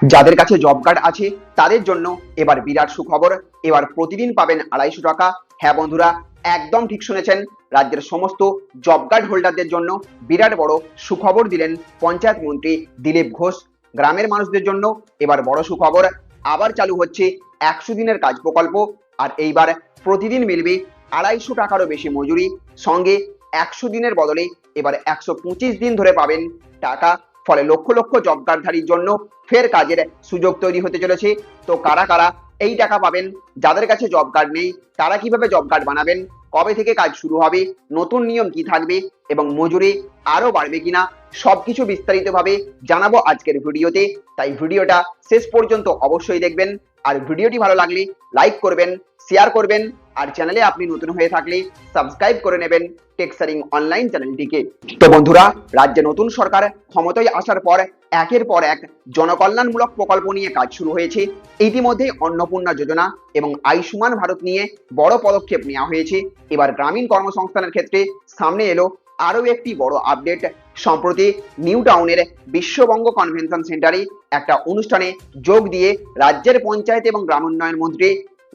যাদের কাছে job card আছে তাদের জন্য এবার বিরাট সুখবর। এবার প্রতিদিন পাবেন 250 টাকা। হ্যাঁ বন্ধুরা, একদম ঠিক শুনেছেন। রাজ্যের সমস্ত জব কার্ড হোল্ডারদের জন্য বিরাট বড় সুখবর দিলেন পঞ্চায়েত মন্ত্রী দিলীপ ঘোষ। গ্রামের মানুষদের জন্য এবার বড় সুখবর। আবার চালু হচ্ছে 100 দিনের কাজ প্রকল্প। আর এইবার প্রতিদিন মিলবে 250 টাকারও বেশি মজুরি। সঙ্গে 100 দিনের বদলে এবার 125 দিন ধরে পাবেন টাকা। ফলে লক্ষ লক্ষ জব কার্ডধারীর জন্য ফের কাজের সুযোগ তৈরি হতে চলেছে। তো কারা কারা এই টাকা পাবেন? যাদের কাছে জব কার্ড নেই তারা কিভাবে জব কার্ড বানাবেন, কবে থেকে কাজ শুরু হবে, নতুন নিয়ম কি থাকবে এবং মজুরি আরো বাড়বে কিনা, সবকিছু বিস্তারিতভাবে জানাবো আজকের ভিডিওতে। তাই ভিডিওটা শেষ পর্যন্ত অবশ্যই দেখবেন। আর ভিডিওটি ভালো লাগলে লাইক করবেন, শেয়ার করবেন, আর চ্যানেলে আপনি নতুন হয়ে থাকলে সাবস্ক্রাইব করে নেবেন টেকসারিং অনলাইন চ্যানেলটিকে। তো বন্ধুরা, রাজ্যে নতুন সরকার ক্ষমতায় আসার পর একের পর এক জনকল্যাণমূলক প্রকল্প নিয়ে কাজ শুরু হয়েছে। ইতিমধ্যে অন্নপূর্ণা যোজনা এবং আয়ুষ্মান ভারত নিয়ে বড় পদক্ষেপ নেওয়া হয়েছে। এবার গ্রামীণ কর্মসংস্থানের ক্ষেত্রে সামনে এলো আরও একটি বড় আপডেট। সম্প্রতি নিউ টাউনের বিশ্ববঙ্গ কনভেনশন সেন্টারে একটা অনুষ্ঠানে যোগ দিয়ে রাজ্যের পঞ্চায়েত এবং গ্রামোন্নয়ন মন্ত্রী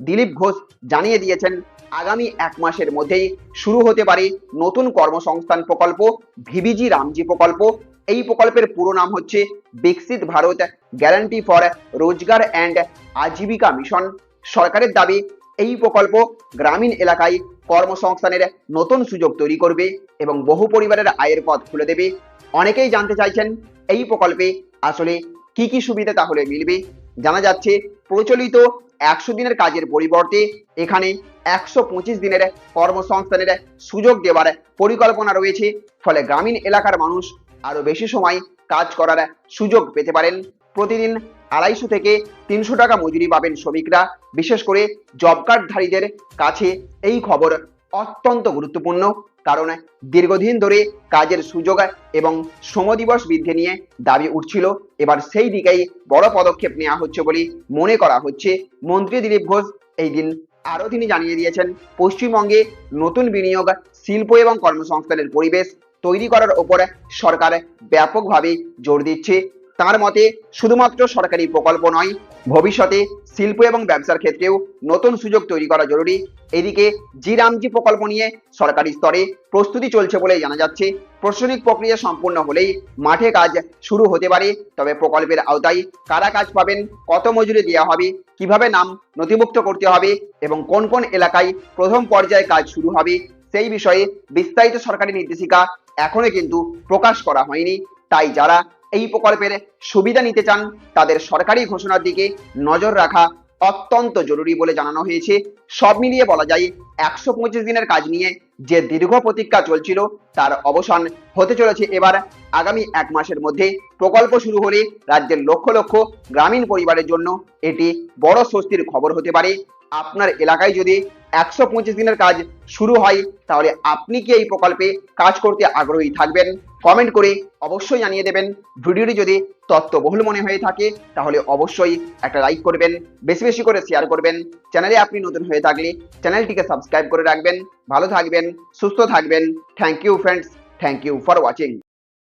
দিলীপ ঘোষ জানিয়ে দিয়েছেন আগামী 1 মাসের মধ্যেই শুরু হতে পারে নতুন কর্মসংস্থান প্রকল্প, ভিবিজি রামজি প্রকল্প। এই প্রকল্পের পুরো নাম হচ্ছে বিকশিত ভারত গ্যারান্টি ফর রোজগার অ্যান্ড আজীবিকা মিশন। সরকারের দাবি এই প্রকল্প গ্রামীণ এলাকায় কর্মসংস্থানের নতুন সুযোগ তৈরি করবে এবং বহু পরিবারের আয়ের পথ খুলে দেবে। অনেকেই জানতে চাইছেন এই প্রকল্পে আসলে কি কি সুবিধা তাহলে মিলবে। জানা যাচ্ছে প্রচলিত 100 দিনের কাজের পরিবর্তে এখানে 125 দিনের কর্মসংস্থানের সুযোগ দেওয়ার পরিকল্পনা রয়েছে। ফলে গ্রামীণ এলাকার মানুষ আরো বেশি সময় কাজ করার সুযোগ পেতে পারেন। প্রতিদিন 250 থেকে 300 টাকা মজুরি পাবেন শ্রমিকরা। বিশেষ করে জব কার্ডধারীদের কাছে এই খবর অত্যন্ত গুরুত্বপূর্ণ, কারণ দীর্ঘদিন ধরে কাজের সুযোগ এবং শ্রম দিবস বৃদ্ধি নিয়ে দাবি উঠছিল। এবার সেই দিকেই বড় পদক্ষেপ নেওয়া হচ্ছে বলে মনে করা হচ্ছে। মন্ত্রী দিলীপ ঘোষ এই দিন আরও তিনি জানিয়ে দিয়েছেন পশ্চিমবঙ্গে নতুন বিনিয়োগ, শিল্প এবং কর্মসংস্থানের পরিবেশ তৈরি করার ওপর সরকার ব্যাপকভাবে জোর দিচ্ছে। তার মতে শুধুমাত্র সরকারি প্রকল্প নয়, ভবিষ্যতে শিল্প এবং ব্যবসার ক্ষেত্রেও নতুন সুযোগ তৈরি করা জরুরি। এদিকে জি রামজি প্রকল্প নিয়ে সরকারি স্তরে প্রস্তুতি চলছে বলে জানা যাচ্ছে। প্রশাসনিক প্রক্রিয়া সম্পূর্ণ হলেই মাঠে কাজ শুরু হতে পারে। তবে প্রকল্পের আওতায় কারা কাজ পাবেন, কত মজুরি দেওয়া হবে, কিভাবে নাম নথিভুক্ত করতে হবে এবং কোন কোন এলাকায় প্রথম পর্যায়ে কাজ শুরু হবে, সেই বিষয়ে বিস্তারিত সরকারি নির্দেশিকা এখনো কিন্তু প্রকাশ করা হয়নি। তাই যারা এই প্রকল্পের সুবিধা নিতে চান তাদের সরকারি ঘোষণার দিকে নজর রাখা অত্যন্ত জরুরি বলে জানানো হয়েছে। সব মিলিয়ে বলা যায় 125 দিনের কাজ নিয়ে যে দীর্ঘ প্রতীক্ষা চলছিল তার অবসান হতে চলেছে এবার। আগামী 1 মাসের মধ্যে প্রকল্প শুরু হলে রাজ্যের লক্ষ লক্ষ গ্রামীণ পরিবারের জন্য এটি বড় স্বস্তির খবর হতে পারে। আপনার এলাকায় যদি 125 দিনের কাজ শুরু হয় তাহলে আপনি কি এই প্রকল্পে কাজ করতে আগ্রহী থাকবেন? কমেন্ট করে অবশ্যই জানিয়ে দেবেন। ভিডিওটি যদি তথ্যবহুল মনে হয়ে থাকে তাহলে অবশ্যই একটা লাইক করবেন, বেশি বেশি করে শেয়ার করবেন। চ্যানেলে আপনি নতুন হয়ে থাকলে চ্যানেলটিকে সাবস্ক্রাইব করে রাখবেন। ভালো থাকবেন, সুস্থ থাকবেন। Thank you friends, thank you for watching.